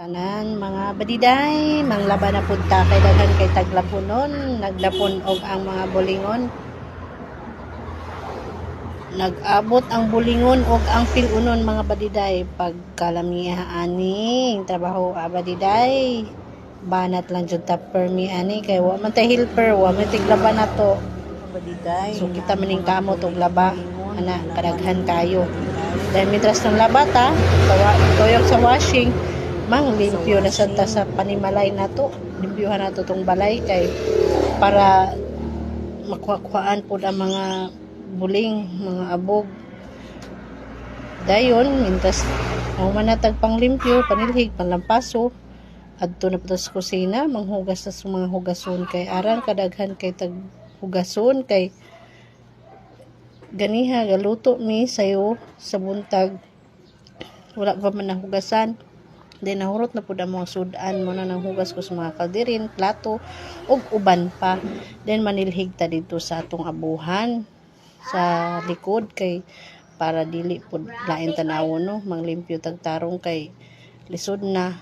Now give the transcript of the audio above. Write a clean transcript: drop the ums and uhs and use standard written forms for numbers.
Tanan mga badiday, manglaba na punta kay daghan kay taglapunon, naglapon og ang mga bulingon. Nag-abot ang bulingon og ang pilunon mga badiday pagkalamiha ani trabaho badiday. Banat lang jud ta permi ani kay wa man tay helper, wa man tiglaba na to. So kita maning kamot og laba ana kadaghan kayo. Dahil mitras ng laba ta, toyok sa washing, mang limpyo na santa sa panimalay na to. Limpyohan na to tong balay kay para makuha-kuhaan po ang mga buling, mga abog. Dayon, mintas ang manatag pang limpyo, panilhig, panlampaso, adto na po sa kusina, manghugas na sa mga hugason kay aran kadaghan kay tag hugason kay ganiha galuto mi sayo sa buntag wala pa man nahugasan then nahurot na pud ang mga sudan mo na nang hugas ko sa mga kalderin, plato ug uban pa then manilhig ta dito sa atong abuhan sa likod kay para dili pud lain tanawon no manglimpyo tag tarong kay lisod na